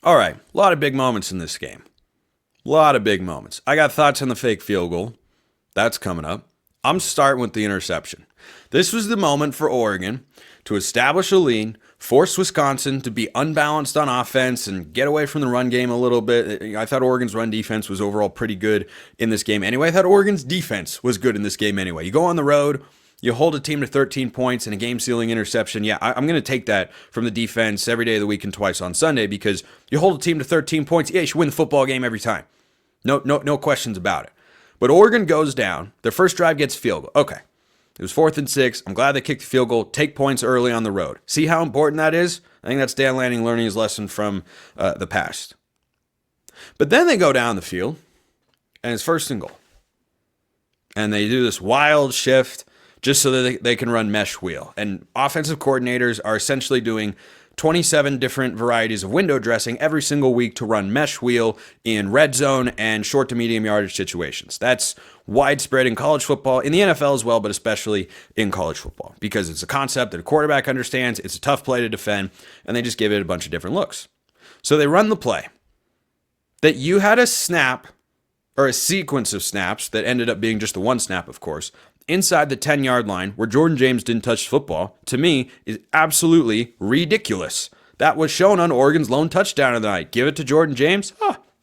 All right, a lot of big moments in this game. A lot of big moments. I got thoughts on the fake field goal. That's coming up. I'm starting with the interception. This was the moment for Oregon to establish a lead, force Wisconsin to be unbalanced on offense and get away from the run game a little bit. I thought Oregon's run defense was overall pretty good in this game anyway. I thought Oregon's defense was good in this game anyway. You go on the road, you hold a team to 13 points and a game-sealing interception. Yeah, I'm going to take that from the defense every day of the week and twice on Sunday because you hold a team to 13 points. Yeah, you should win the football game every time. No questions about it. But Oregon goes down. Their first drive gets field goal. Okay. It was 4th and 6. I'm glad they kicked the field goal. Take points early on the road. See how important that is? I think that's Dan Lanning learning his lesson from the past. But then they go down the field, and it's 1st and goal. And they do this wild shift just so that they can run mesh wheel. And offensive coordinators are essentially doing 27 different varieties of window dressing every single week to run mesh wheel in red zone and short to medium yardage situations. That's widespread in college football, in the NFL as well, but especially in college football because it's a concept that a quarterback understands, it's a tough play to defend, and they just give it a bunch of different looks. So they run the play that you had a snap or a sequence of snaps that ended up being just the one snap, of course, inside the 10-yard line where Jordan James didn't touch the football, to me, is absolutely ridiculous. That was shown on Oregon's lone touchdown of the night. Give it to Jordan James?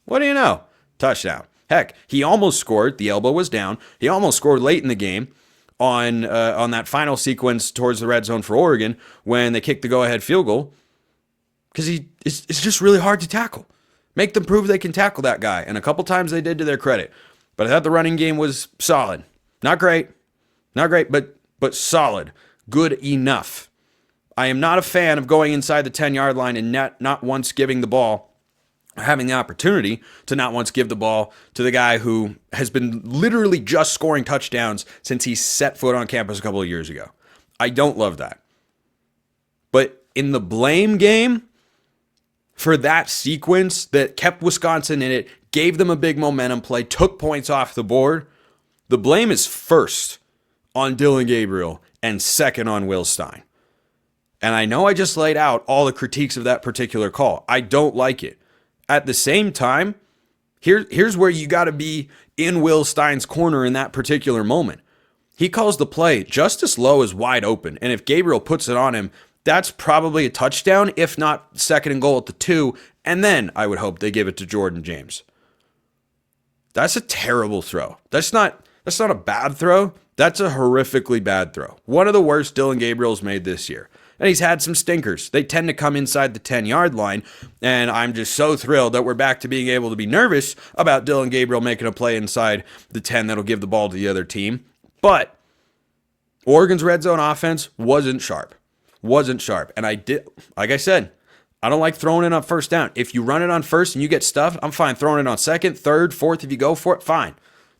What do you know? Touchdown. Heck, he almost scored. The elbow was down. He almost scored late in the game on that final sequence towards the red zone for Oregon when they kicked the go-ahead field goal because it's just really hard to tackle. Make them prove they can tackle that guy. And a couple times they did to their credit. But I thought the running game was solid. Not great, but solid. Good enough. I am not a fan of going inside the 10-yard line and not once giving the ball, having the opportunity to not once give the ball to the guy who has been literally just scoring touchdowns since he set foot on campus a couple of years ago. I don't love that. But in the blame game, for that sequence that kept Wisconsin in it, gave them a big momentum play, took points off the board, the blame is first on Dillon Gabriel and second on Will Stein. And I know I just laid out all the critiques of that particular call. I don't like it. At the same time, here's where you got to be in Will Stein's corner in that particular moment. He calls the play. Justice Lowe is wide open. And if Gabriel puts it on him, that's probably a touchdown, if not 2nd and goal at the 2. And then I would hope they give it to Jordan James. That's a terrible throw. That's not a bad throw. That's a horrifically bad throw. One of the worst Dillon Gabriel's made this year. And he's had some stinkers. They tend to come inside the 10-yard line, and I'm just so thrilled that we're back to being able to be nervous about Dillon Gabriel making a play inside the 10 that'll give the ball to the other team. But Oregon's red zone offense wasn't sharp. And like I said, I don't like throwing it on 1st down. If you run it on 1st and you get stuffed, I'm fine throwing it on 2nd, 3rd, 4th if you go for it, fine.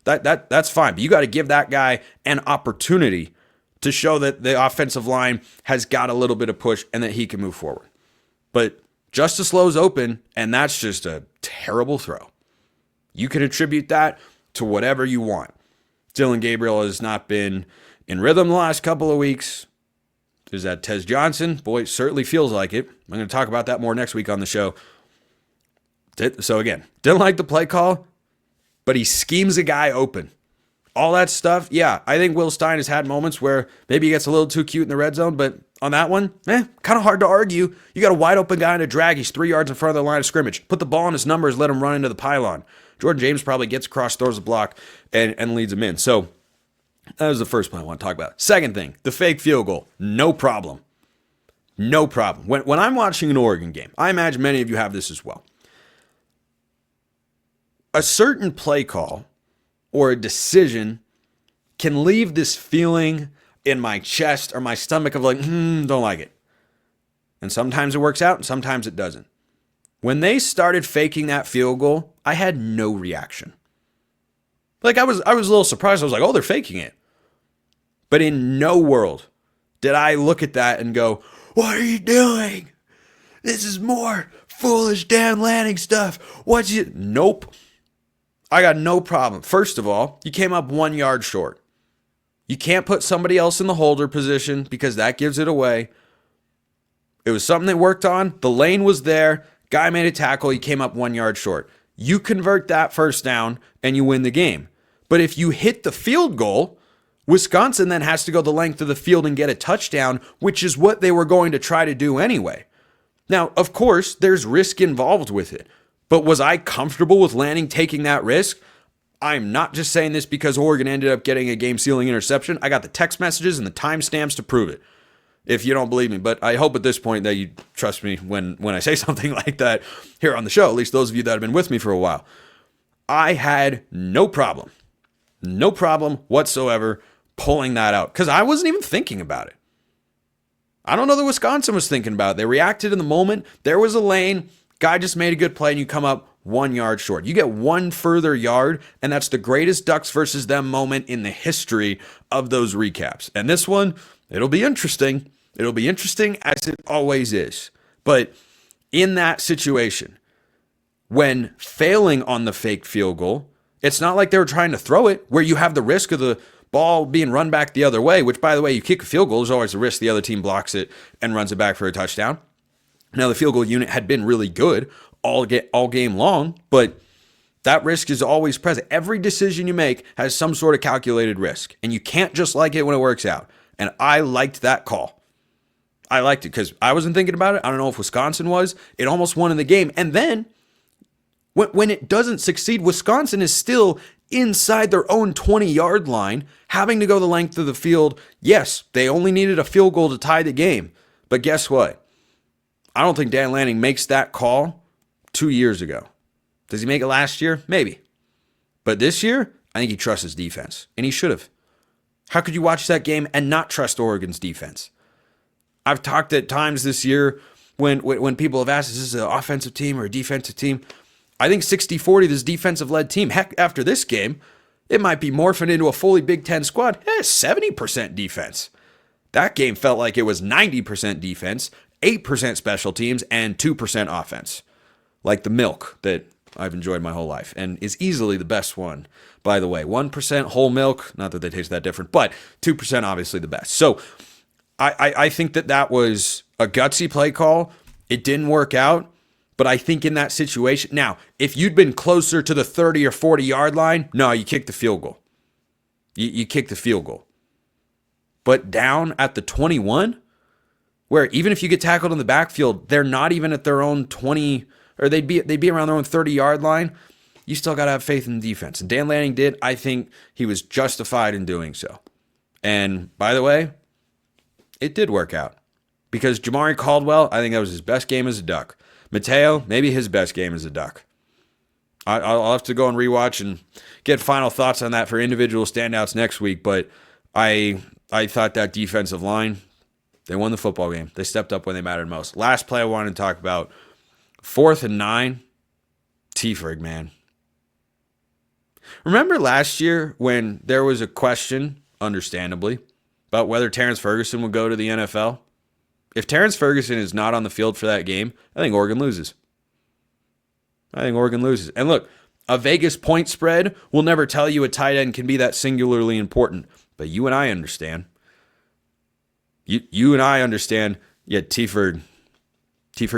That's fine. But you got to give that guy an opportunity to show that the offensive line has got a little bit of push and that he can move forward. But Justice Lowe's open, and that's just a terrible throw. You can attribute that to whatever you want. Dillon Gabriel has not been in rhythm the last couple of weeks. Is that Tez Johnson? Boy, it certainly feels like it. I'm going to talk about that more next week on the show. So again, didn't like the play call, but he schemes a guy open. All that stuff, yeah, I think Will Stein has had moments where maybe he gets a little too cute in the red zone, but on that one, kind of hard to argue. You got a wide open guy in a drag. He's 3 yards in front of the line of scrimmage. Put the ball in his numbers, let him run into the pylon. Jordan James probably gets across, throws a block, and leads him in. So that was the first point I want to talk about. Second thing, the fake field goal. No problem. When I'm watching an Oregon game, I imagine many of you have this as well. A certain play call or a decision can leave this feeling in my chest or my stomach of like, don't like it. And sometimes it works out and sometimes it doesn't. When they started faking that field goal, I had no reaction. Like I was a little surprised. I was like, oh, they're faking it. But in no world did I look at that and go, what are you doing? This is more foolish Dan Lanning stuff. Nope. I got no problem. First of all, you came up 1 yard short. You can't put somebody else in the holder position because that gives it away. It was something they worked on. The lane was there. Guy made a tackle. He came up 1 yard short. You convert that first down and you win the game. But if you hit the field goal, Wisconsin then has to go the length of the field and get a touchdown, which is what they were going to try to do anyway. Now, of course, there's risk involved with it. But was I comfortable with Lanning taking that risk? I'm not just saying this because Oregon ended up getting a game-sealing interception. I got the text messages and the timestamps to prove it, if you don't believe me. But I hope at this point that you trust me when I say something like that here on the show, at least those of you that have been with me for a while. I had no problem whatsoever pulling that out because I wasn't even thinking about it. I don't know that Wisconsin was thinking about it. They reacted in the moment. There was a lane. Guy just made a good play and you come up 1 yard short. You get one further yard, and that's the greatest Ducks versus them moment in the history of those recaps. And this one, it'll be interesting. It'll be interesting as it always is. But in that situation, when failing on the fake field goal, it's not like they were trying to throw it where you have the risk of the ball being run back the other way, which, by the way, you kick a field goal, there's always a risk the other team blocks it and runs it back for a touchdown. Now, the field goal unit had been really good all game long, but that risk is always present. Every decision you make has some sort of calculated risk, and you can't just like it when it works out. And I liked that call. I liked it because I wasn't thinking about it. I don't know if Wisconsin was. It almost won in the game. And then when it doesn't succeed, Wisconsin is still inside their own 20-yard line, having to go the length of the field. Yes, they only needed a field goal to tie the game. But guess what? I don't think Dan Lanning makes that call 2 years ago. Does he make it last year? Maybe. But this year, I think he trusts his defense. And he should have. How could you watch that game and not trust Oregon's defense? I've talked at times this year when people have asked, is this an offensive team or a defensive team? I think 60-40, this defensive-led team. Heck, after this game, it might be morphing into a fully Big Ten squad. 70% defense. That game felt like it was 90% defense, 8% special teams, and 2% offense. Like the milk that I've enjoyed my whole life and is easily the best one, by the way. 1% whole milk, not that they taste that different, but 2% obviously the best. So I think that was a gutsy play call. It didn't work out, but I think in that situation, now, if you'd been closer to the 30 or 40 yard line, no, you kick the field goal. You kick the field goal. But down at the 21, where even if you get tackled in the backfield, they're not even at their own 20, or they'd be around their own 30-yard line. You still got to have faith in the defense. And Dan Lanning did. I think he was justified in doing so. And by the way, it did work out. Because Jamari Caldwell, I think that was his best game as a Duck. Mateo, maybe his best game as a Duck. I'll have to go and rewatch and get final thoughts on that for individual standouts next week. But I thought that defensive line, they won the football game. They stepped up when they mattered most. Last play I wanted to talk about, 4th and 9, T-Ferg, man. Remember last year when there was a question, understandably, about whether Terrence Ferguson would go to the NFL? If Terrence Ferguson is not on the field for that game, I think Oregon loses. And look, a Vegas point spread will never tell you a tight end can be that singularly important. But you and I understand. You and I understand, yeah, T-Ferg's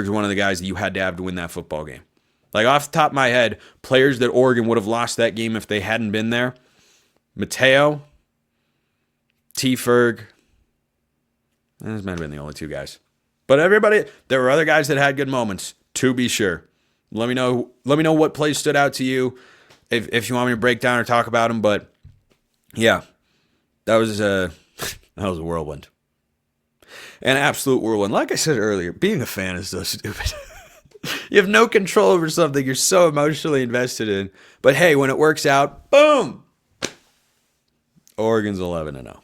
one of the guys that you had to have to win that football game. Like off the top of my head, players that Oregon would have lost that game if they hadn't been there. Mateo, T-Ferg. Those might have been the only two guys. But everybody, there were other guys that had good moments, to be sure. Let me know what plays stood out to you if you want me to break down or talk about them. But yeah, that was a whirlwind. An absolute whirlwind. Like I said earlier, being a fan is so stupid. You have no control over something you're so emotionally invested in. But hey, when it works out, boom! Oregon's 11-0.